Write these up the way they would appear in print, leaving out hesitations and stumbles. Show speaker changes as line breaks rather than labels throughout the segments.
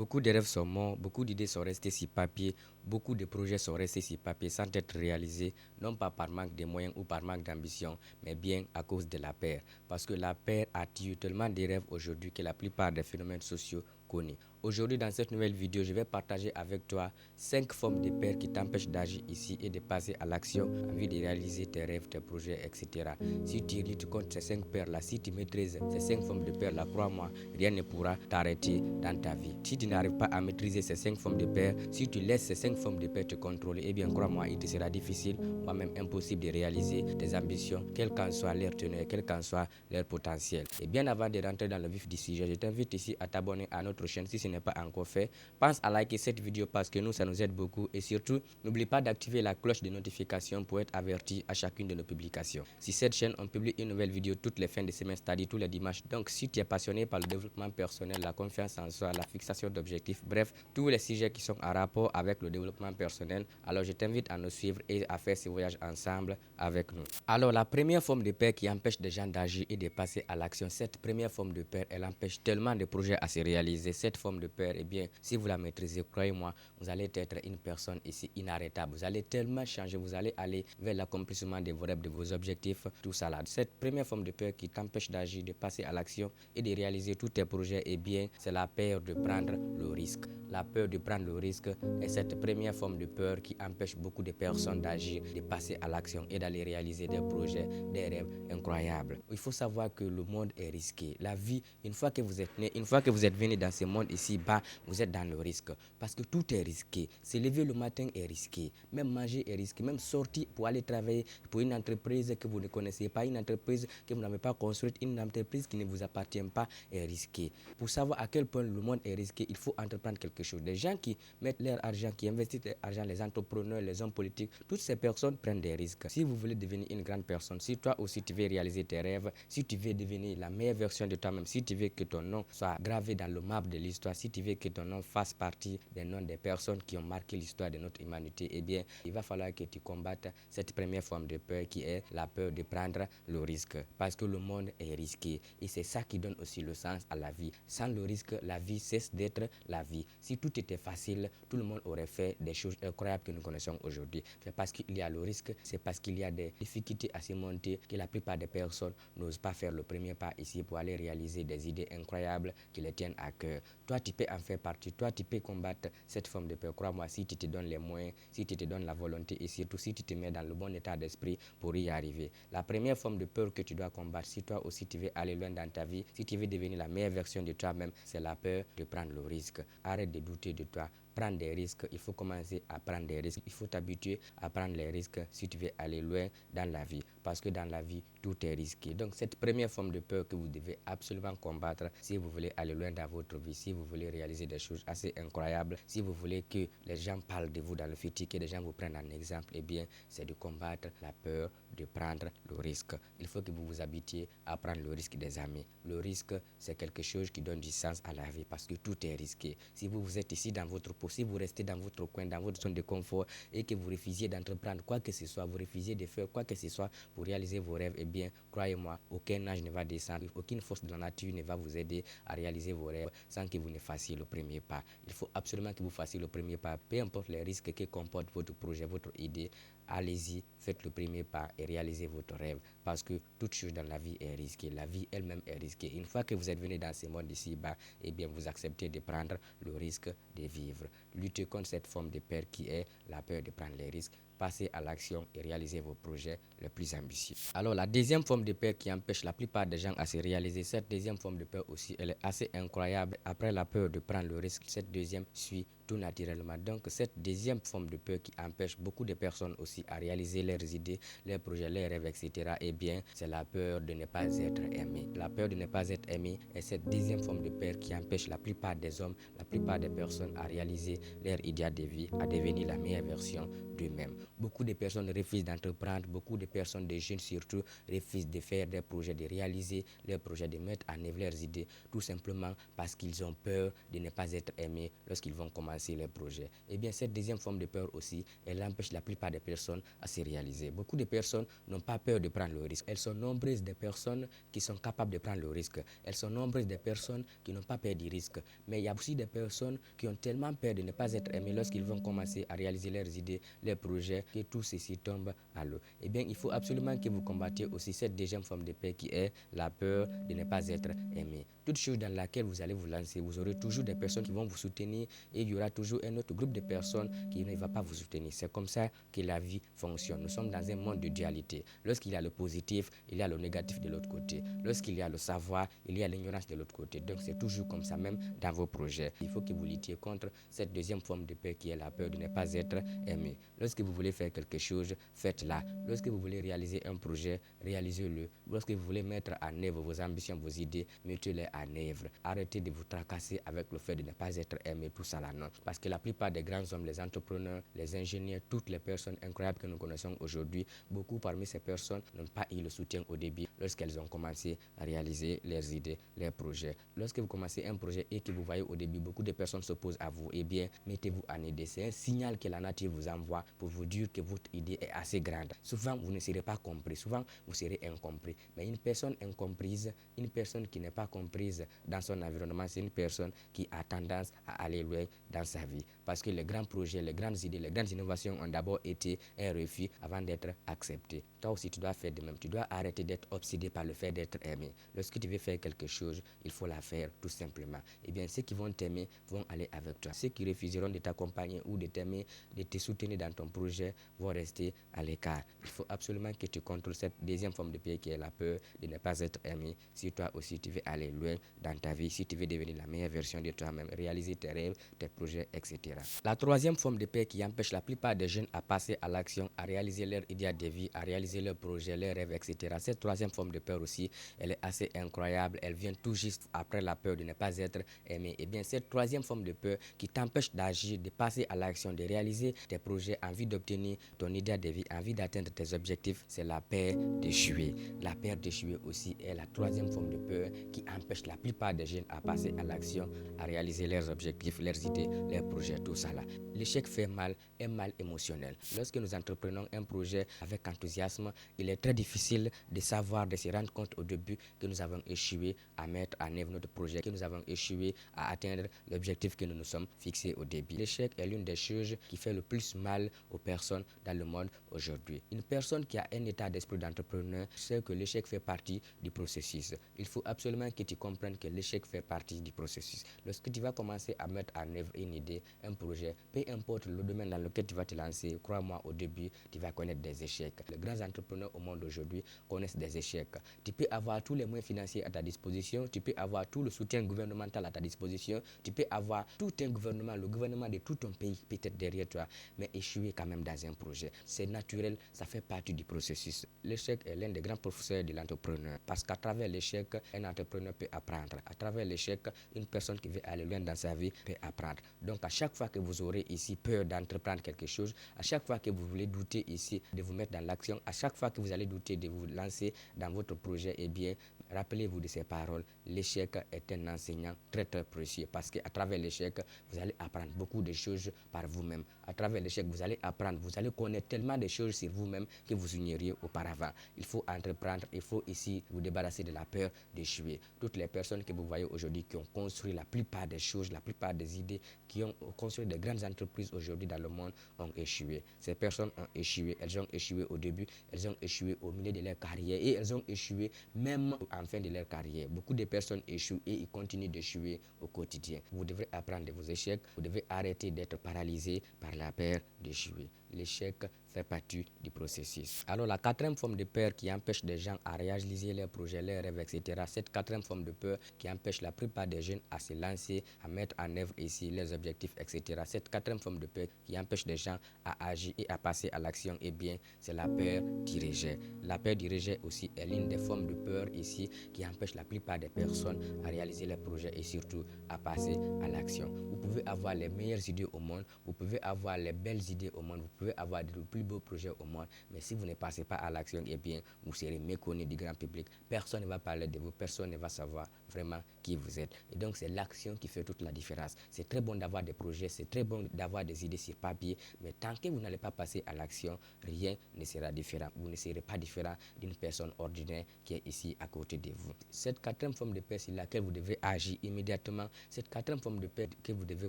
Beaucoup de rêves sont morts, beaucoup d'idées sont restées sur papier, beaucoup de projets sont restés sur papier sans être réalisés, non pas par manque de moyens ou par manque d'ambition, mais bien à cause de la peur. Parce que la peur attire tellement de rêves aujourd'hui que la plupart des phénomènes sociaux connus. Aujourd'hui, dans cette nouvelle vidéo, je vais partager avec toi 5 formes de peur qui t'empêchent d'agir ici et de passer à l'action en vue de réaliser tes rêves, tes projets, etc. Si tu luttes contre ces 5 peurs-là, si tu maîtrises ces 5 formes de peur-là, crois-moi, rien ne pourra t'arrêter dans ta vie. Si tu n'arrives pas à maîtriser ces 5 formes de peur, si tu laisses ces 5 formes de peur te contrôler, eh bien crois-moi, il te sera difficile, voire même impossible de réaliser tes ambitions, quelle qu'en soit leur teneur, quel qu'en soit leur potentiel. Et bien avant de rentrer dans le vif du sujet, je t'invite ici à t'abonner à notre chaîne si ce n'est pas encore fait. Pense à liker cette vidéo parce que nous, ça nous aide beaucoup. Et surtout, n'oublie pas d'activer la cloche de notification pour être averti à chacune de nos publications. Sur cette chaîne, on publie une nouvelle vidéo toutes les fins de semaine, c'est-à-dire tous les dimanches. Donc, si tu es passionné par le développement personnel, la confiance en soi, la fixation d'objectifs, bref, tous les sujets qui sont en rapport avec le développement personnel, alors je t'invite à nous suivre et à faire ce voyage ensemble avec nous. Alors, la première forme de peur qui empêche des gens d'agir et de passer à l'action, cette première forme de peur, elle empêche tellement de projets à se réaliser. Cette forme de peur, eh bien, si vous la maîtrisez, croyez-moi, vous allez être une personne ici inarrêtable. Vous allez tellement changer, vous allez aller vers l'accomplissement de vos rêves, de vos objectifs, tout ça là. Cette première forme de peur qui t'empêche d'agir, de passer à l'action et de réaliser tous tes projets, eh bien, c'est la peur de prendre le risque. La peur de prendre le risque est cette première forme de peur qui empêche beaucoup de personnes d'agir, de passer à l'action et d'aller réaliser des projets, des rêves incroyables. Il faut savoir que le monde est risqué. La vie, une fois que vous êtes né, une fois que vous êtes venu dans ce monde ici-bas, vous êtes dans le risque. Parce que tout est risqué. Se lever le matin est risqué. Même manger est risqué. Même sortir pour aller travailler pour une entreprise que vous ne connaissez pas, une entreprise que vous n'avez pas construite, une entreprise qui ne vous appartient pas est risqué. Pour savoir à quel point le monde est risqué, il faut entreprendre quelque chose. Des gens qui mettent leur argent, qui investissent leur argent, les entrepreneurs, les hommes politiques, toutes ces personnes prennent des risques. Si vous voulez devenir une grande personne, si toi aussi tu veux réaliser tes rêves, si tu veux devenir la meilleure version de toi-même, si tu veux que ton nom soit gravé dans le marbre de l'histoire, si tu veux que ton nom fasse partie des noms des personnes qui ont marqué l'histoire de notre humanité, eh bien, il va falloir que tu combattes cette première forme de peur qui est la peur de prendre le risque. Parce que le monde est risqué et c'est ça qui donne aussi le sens à la vie. Sans le risque, la vie cesse d'être la vie. Si tout était facile, tout le monde aurait fait des choses incroyables que nous connaissons aujourd'hui. C'est parce qu'il y a le risque, c'est parce qu'il y a des difficultés à surmonter que la plupart des personnes n'osent pas faire le premier pas ici pour aller réaliser des idées incroyables qui les tiennent à cœur. Toi, tu peux en faire partie. Toi, tu peux combattre cette forme de peur. Crois-moi, si tu te donnes les moyens, si tu te donnes la volonté et surtout si tu te mets dans le bon état d'esprit pour y arriver. La première forme de peur que tu dois combattre, si toi aussi tu veux aller loin dans ta vie, si tu veux devenir la meilleure version de toi-même, c'est la peur de prendre le risque. Arrête de douter de toi. Prendre des risques, il faut commencer à prendre des risques. Il faut t'habituer à prendre les risques si tu veux aller loin dans la vie. Parce que dans la vie, tout est risqué. Donc cette première forme de peur que vous devez absolument combattre si vous voulez aller loin dans votre vie, si vous voulez réaliser des choses assez incroyables, si vous voulez que les gens parlent de vous dans le futur, que les gens vous prennent en exemple, eh bien, c'est de combattre la peur de prendre le risque. Il faut que vous vous habituiez à prendre le risque des amis. Le risque, c'est quelque chose qui donne du sens à la vie parce que tout est risqué. Si vous êtes ici dans votre peau, si vous restez dans votre coin, dans votre zone de confort et que vous refusiez d'entreprendre quoi que ce soit, vous refusiez de faire quoi que ce soit pour réaliser vos rêves, eh bien, croyez-moi, aucun âge ne va descendre, aucune force de la nature ne va vous aider à réaliser vos rêves sans que vous ne fassiez le premier pas. Il faut absolument que vous fassiez le premier pas, peu importe les risques que comporte votre projet, votre idée. Allez-y, faites le premier pas et réalisez votre rêve parce que toute chose dans la vie est risquée. La vie elle-même est risquée. Une fois que vous êtes venu dans ce monde ici-bas, eh bien, vous acceptez de prendre le risque de vivre. Luttez contre cette forme de peur qui est la peur de prendre les risques. Passez à l'action et réalisez vos projets les plus ambitieux. Alors, la deuxième forme de peur qui empêche la plupart des gens à se réaliser, cette deuxième forme de peur aussi, elle est assez incroyable. Après la peur de prendre le risque, cette deuxième suit tout naturellement. Donc, cette deuxième forme de peur qui empêche beaucoup de personnes aussi à réaliser leurs idées, leurs projets, leurs rêves, etc., eh bien, c'est la peur de ne pas être aimé. La peur de ne pas être aimé est cette deuxième forme de peur qui empêche la plupart des hommes, la plupart des personnes à réaliser leur idéal de vie, à devenir la meilleure version d'eux-mêmes. Beaucoup de personnes refusent d'entreprendre, beaucoup de personnes, des jeunes surtout, refusent de faire des projets, de réaliser leurs projets, de mettre en œuvre leurs idées, tout simplement parce qu'ils ont peur de ne pas être aimés lorsqu'ils vont commencer leurs projets. Et bien, cette deuxième forme de peur aussi, elle empêche la plupart des personnes à se réaliser. Beaucoup de personnes n'ont pas peur de prendre le risque. Elles sont nombreuses des personnes qui sont capables de prendre le risque. Elles sont nombreuses des personnes qui n'ont pas peur du risque. Mais il y a aussi des personnes qui ont tellement peur de ne pas être aimées lorsqu'ils vont commencer à réaliser leurs idées, leurs projets, que tout ceci tombe à l'eau. Eh bien, il faut absolument que vous combattiez aussi cette deuxième forme de peur qui est la peur de ne pas être aimé. Toute chose dans laquelle vous allez vous lancer, vous aurez toujours des personnes qui vont vous soutenir et il y aura toujours un autre groupe de personnes qui ne va pas vous soutenir. C'est comme ça que la vie fonctionne. Nous sommes dans un monde de dualité. Lorsqu'il y a le positif, il y a le négatif de l'autre côté. Lorsqu'il y a le savoir, il y a l'ignorance de l'autre côté. Donc c'est toujours comme ça même dans vos projets. Il faut que vous luttiez contre cette deuxième forme de peur qui est la peur de ne pas être aimé. Lorsque vous voulez faire quelque chose, faites-la. Lorsque vous voulez réaliser un projet, réalisez-le. Lorsque vous voulez mettre en œuvre vos ambitions, vos idées, mettez-les en œuvre. Arrêtez de vous tracasser avec le fait de ne pas être aimé, tout ça là, non. Parce que la plupart des grands hommes, les entrepreneurs, les ingénieurs, toutes les personnes incroyables que nous connaissons aujourd'hui, beaucoup parmi ces personnes n'ont pas eu le soutien au début lorsqu'elles ont commencé à réaliser leurs idées, leurs projets. Lorsque vous commencez un projet et que vous voyez au début beaucoup de personnes s'opposent à vous, eh bien, mettez-vous en idée. C'est un signal que la nature vous envoie pour vous dire que votre idée est assez grande. Souvent, vous ne serez pas compris. Souvent, vous serez incompris. Mais une personne incomprise, une personne qui n'est pas comprise dans son environnement, c'est une personne qui a tendance à aller loin dans sa vie. Parce que les grands projets, les grandes idées, les grandes innovations ont d'abord été un refus avant d'être acceptés. Toi aussi, tu dois faire de même. Tu dois arrêter d'être obsédé par le fait d'être aimé. Lorsque tu veux faire quelque chose, il faut la faire tout simplement. Eh bien, ceux qui vont t'aimer vont aller avec toi. Ceux qui refuseront de t'accompagner ou de t'aimer, de te soutenir dans ton projet, vont rester à l'écart. Il faut absolument que tu contrôles cette deuxième forme de peur qui est la peur de ne pas être aimé. Si toi aussi tu veux aller loin dans ta vie, si tu veux devenir la meilleure version de toi-même, réaliser tes rêves, tes projets, etc. La troisième forme de peur qui empêche la plupart des jeunes à passer à l'action, à réaliser leur idéal de vie, à réaliser leurs projets, leurs rêves, etc. Cette troisième forme de peur aussi, elle est assez incroyable. Elle vient tout juste après la peur de ne pas être aimé. Et bien, cette troisième forme de peur qui t'empêche d'agir, de passer à l'action, de réaliser tes projets, envie d'obtenir ton idéal de vie, envie d'atteindre tes objectifs, c'est la peur d'échouer. La peur d'échouer aussi est la troisième forme de peur qui empêche la plupart des jeunes à passer à l'action, à réaliser leurs objectifs, leurs idées, leurs projets, tout ça là. L'échec fait mal, un mal émotionnel. Lorsque nous entreprenons un projet avec enthousiasme, il est très difficile de savoir, de se rendre compte au début que nous avons échoué à mettre en œuvre notre projet, que nous avons échoué à atteindre l'objectif que nous nous sommes fixés au début. L'échec est l'une des choses qui fait le plus mal aux personnes dans le monde aujourd'hui. Une personne qui a un état d'esprit d'entrepreneur sait que l'échec fait partie du processus. Il faut absolument que tu comprennes que l'échec fait partie du processus. Lorsque tu vas commencer à mettre en œuvre une idée, un projet, peu importe le domaine dans lequel tu vas te lancer, crois-moi, au début, tu vas connaître des échecs. Les grands entrepreneurs au monde aujourd'hui connaissent des échecs. Tu peux avoir tous les moyens financiers à ta disposition, tu peux avoir tout le soutien gouvernemental à ta disposition, tu peux avoir tout un gouvernement, le gouvernement de tout ton pays peut-être derrière toi, mais échouer quand même dans un projet. C'est naturel, ça fait partie du processus. L'échec est l'un des grands professeurs de l'entrepreneur parce qu'à travers l'échec, un entrepreneur peut apprendre. À travers l'échec, une personne qui veut aller loin dans sa vie peut apprendre. Donc à chaque fois que vous aurez ici peur d'entreprendre quelque chose, à chaque fois que vous voulez douter ici de vous mettre dans l'action, à chaque fois que vous allez douter de vous lancer dans votre projet, eh bien, rappelez-vous de ces paroles. L'échec est un enseignant très très précieux parce qu'à travers l'échec, vous allez apprendre beaucoup de choses par vous-même. À travers l'échec, vous allez apprendre, vous allez connaître tellement de choses sur vous-même que vous ignoriez auparavant. Il faut entreprendre, il faut ici vous débarrasser de la peur d'échouer. Toutes les personnes que vous voyez aujourd'hui qui ont construit la plupart des choses, la plupart des idées, qui ont construit de grandes entreprises aujourd'hui dans le monde ont échoué. Ces personnes ont échoué. Elles ont échoué au début, elles ont échoué au milieu de leur carrière et elles ont échoué même en fin de leur carrière. Beaucoup de personnes échouent et ils continuent d'échouer au quotidien. Vous devrez apprendre de vos échecs, vous devez arrêter d'être paralysé par la peur d'échouer. L'échec fait partie du processus. Alors la quatrième forme de peur qui empêche des gens à réaliser leurs projets, leurs rêves, etc. Cette quatrième forme de peur qui empêche la plupart des jeunes à se lancer, à mettre en œuvre ici leurs objectifs, etc. Cette quatrième forme de peur qui empêche des gens à agir et à passer à l'action, eh bien, c'est la peur du rejet. La peur du rejet aussi est l'une des formes de peur ici qui empêche la plupart des personnes à réaliser leurs projets et surtout à passer à l'action. Vous pouvez avoir les meilleures idées au monde, vous pouvez avoir les belles idées au monde, vous pouvez avoir de plus beaux projets au monde, mais si vous ne passez pas à l'action, eh bien, vous serez méconnu du grand public. Personne ne va parler de vous, personne ne va savoir vraiment qui vous êtes. Et donc, c'est l'action qui fait toute la différence. C'est très bon d'avoir des projets, c'est très bon d'avoir des idées sur papier, mais tant que vous n'allez pas passer à l'action, rien ne sera différent. Vous ne serez pas différent d'une personne ordinaire qui est ici à côté de vous. Cette quatrième forme de peur sur laquelle vous devez agir immédiatement, cette quatrième forme de peur que vous devez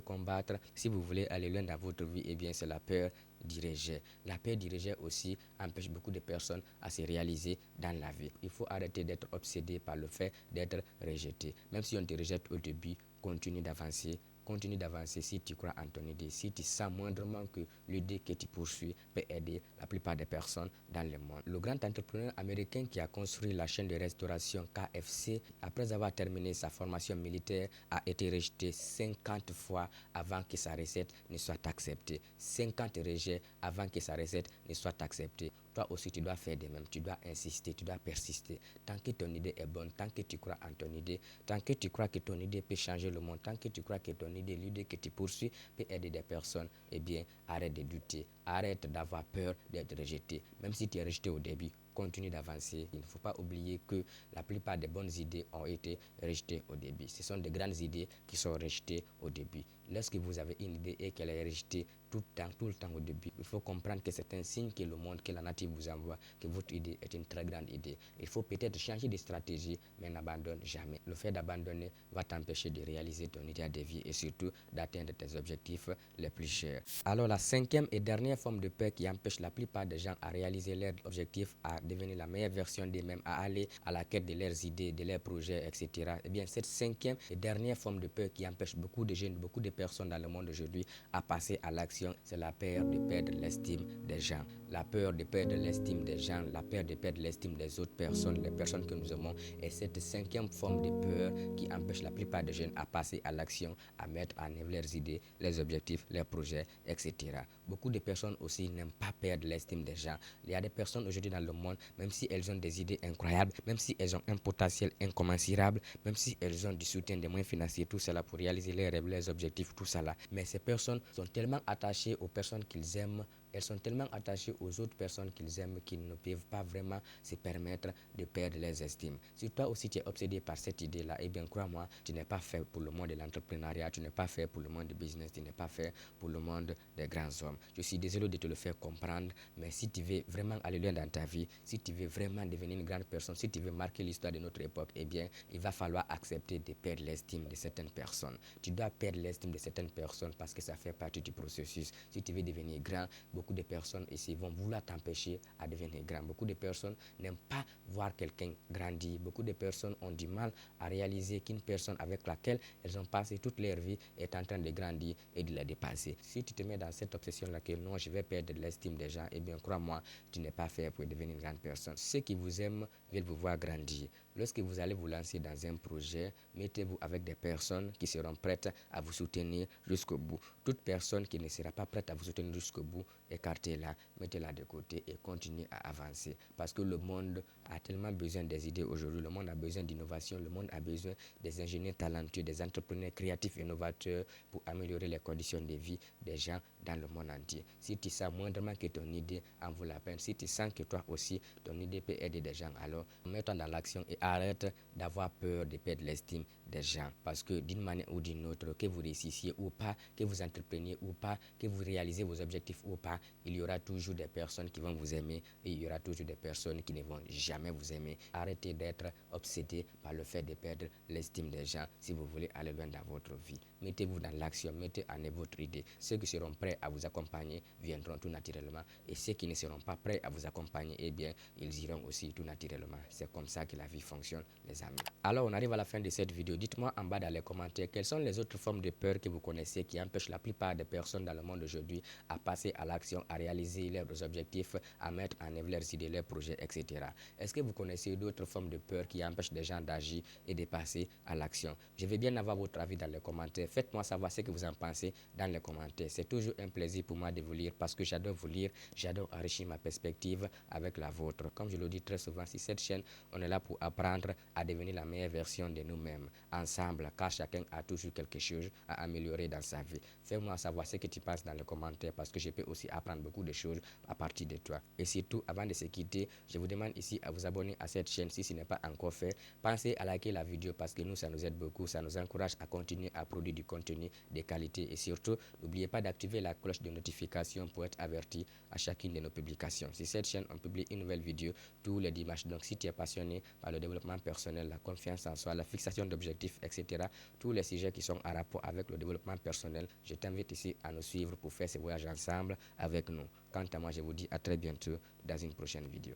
combattre si vous voulez aller loin dans votre vie, eh bien, c'est la peur du rejet. La peur du rejet aussi empêche beaucoup de personnes à se réaliser dans la vie. Il faut arrêter d'être obsédé par le fait d'être rejeté. Même si on te rejette au début, continue d'avancer. Continue d'avancer si tu crois en ton idée, si tu sens moindrement que l'idée que tu poursuis peut aider la plupart des personnes dans le monde. Le grand entrepreneur américain qui a construit la chaîne de restauration KFC, après avoir terminé sa formation militaire, a été rejeté 50 fois avant que sa recette ne soit acceptée. 50 rejets avant que sa recette ne soit acceptée. Toi aussi, tu dois faire de même. Tu dois insister, tu dois persister. Tant que ton idée est bonne, tant que tu crois en ton idée, tant que tu crois que ton idée peut changer le monde, tant que tu crois que ton idée, l'idée que tu poursuis peut aider des personnes, eh bien, arrête de douter. Arrête d'avoir peur d'être rejeté. Même si tu es rejeté au début, continue d'avancer. Il ne faut pas oublier que la plupart des bonnes idées ont été rejetées au début. Ce sont des grandes idées qui sont rejetées au début. Lorsque vous avez une idée et qu'elle est rejetée tout le temps au début, il faut comprendre que c'est un signe que le monde, que la nature vous envoie, que votre idée est une très grande idée. Il faut peut-être changer de stratégie, mais n'abandonne jamais. Le fait d'abandonner va t'empêcher de réaliser ton idée de vie et surtout d'atteindre tes objectifs les plus chers. Alors la cinquième et dernière forme de peur qui empêche la plupart des gens à réaliser leurs objectifs, à devenir la meilleure version d'eux-mêmes, à aller à la quête de leurs idées, de leurs projets, etc. Eh bien, cette cinquième et dernière forme de peur qui empêche beaucoup de jeunes, beaucoup de personnes dans le monde aujourd'hui à passer à l'action, c'est la peur de perdre l'estime des gens. La peur de perdre l'estime des gens, la peur de perdre l'estime des autres personnes, les personnes que nous aimons, est cette cinquième forme de peur qui empêche la plupart des jeunes à passer à l'action, à mettre en œuvre leurs idées, leurs objectifs, leurs projets, etc. Beaucoup de personnes aussi n'aiment pas perdre l'estime des gens. Il y a des personnes aujourd'hui dans le monde, même si elles ont des idées incroyables, même si elles ont un potentiel incommensurable, même si elles ont du soutien, des moyens financiers, tout cela pour réaliser leurs rêves, leurs objectifs, tout cela. Mais ces personnes sont tellement attachées aux personnes qu'ils aiment, elles sont tellement attachées aux autres personnes qu'ils aiment qu'ils ne peuvent pas vraiment se permettre de perdre leurs estimes. Si toi aussi tu es obsédé par cette idée-là, eh bien crois-moi, tu n'es pas fait pour le monde de l'entrepreneuriat, tu n'es pas fait pour le monde du business, tu n'es pas fait pour le monde des grands hommes. Je suis désolé de te le faire comprendre, mais si tu veux vraiment aller loin dans ta vie, si tu veux vraiment devenir une grande personne, si tu veux marquer l'histoire de notre époque, eh bien, il va falloir accepter de perdre l'estime de certaines personnes. Tu dois perdre l'estime de certaines personnes parce que ça fait partie du processus. Si tu veux devenir grand, beaucoup de personnes ici vont vouloir t'empêcher à devenir grand. Beaucoup de personnes n'aiment pas voir quelqu'un grandir. Beaucoup de personnes ont du mal à réaliser qu'une personne avec laquelle elles ont passé toute leur vie est en train de grandir et de la dépasser. Si tu te mets dans cette obsession-là que non, je vais perdre l'estime des gens, eh bien crois-moi, tu n'es pas fait pour devenir une grande personne. Ceux qui vous aiment veulent vous voir grandir. Lorsque vous allez vous lancer dans un projet, mettez-vous avec des personnes qui seront prêtes à vous soutenir jusqu'au bout. Toute personne qui ne sera pas prête à vous soutenir jusqu'au bout, écartez-la, mettez-la de côté et continuez à avancer. Parce que le monde a tellement besoin des idées aujourd'hui, le monde a besoin d'innovation, le monde a besoin des ingénieurs talentueux, des entrepreneurs créatifs et innovateurs pour améliorer les conditions de vie des gens dans le monde entier. Si tu sens moindrement que ton idée en vaut la peine, si tu sens que toi aussi ton idée peut aider des gens, alors mets-toi dans l'action et arrête d'avoir peur de perdre l'estime des gens. Parce que d'une manière ou d'une autre, que vous réussissiez ou pas, que vous entrepreniez ou pas, que vous réalisez vos objectifs ou pas, il y aura toujours des personnes qui vont vous aimer et il y aura toujours des personnes qui ne vont jamais vous aimer. Arrêtez d'être obsédé par le fait de perdre l'estime des gens si vous voulez aller loin dans votre vie. Mettez-vous dans l'action, mettez en œuvre votre idée. Ceux qui seront prêts à vous accompagner viendront tout naturellement et ceux qui ne seront pas prêts à vous accompagner, eh bien, ils iront aussi tout naturellement. C'est comme ça que la vie fonctionne, les amis. Alors, on arrive à la fin de cette vidéo. Dites-moi en bas dans les commentaires quelles sont les autres formes de peur que vous connaissez qui empêchent la plupart des personnes dans le monde aujourd'hui à passer à l'action, à réaliser leurs objectifs, à mettre en œuvre leurs idées, leurs projets, etc. Est-ce que vous connaissez d'autres formes de peur qui empêchent des gens d'agir et de passer à l'action? Je veux bien avoir votre avis dans les commentaires. faites-moi savoir ce que vous en pensez dans les commentaires. C'est toujours un plaisir pour moi de vous lire parce que j'adore vous lire, j'adore enrichir ma perspective avec la vôtre. Comme je le dis très souvent, sur cette chaîne, on est là pour apprendre à devenir la meilleure version de nous-mêmes, ensemble, car chacun a toujours quelque chose à améliorer dans sa vie. Fais-moi savoir ce que tu penses dans les commentaires parce que je peux aussi apprendre beaucoup de choses à partir de toi. Et surtout, avant de se quitter, je vous demande ici à vous abonner à cette chaîne si ce n'est pas encore fait. Pensez à liker la vidéo parce que nous, ça nous aide beaucoup, ça nous encourage à continuer à produire du contenu de qualité. Et surtout, n'oubliez pas d'activer la cloche de notification pour être averti à chacune de nos publications. Sur cette chaîne, on publie une nouvelle vidéo tous les dimanches. Donc, si tu es passionné par le développement personnel, la confiance en soi, la fixation d'objectifs, etc., tous les sujets qui sont en rapport avec le développement personnel, je t'invite ici à nous suivre pour faire ce voyage ensemble avec nous. Quant à moi, je vous dis à très bientôt dans une prochaine vidéo.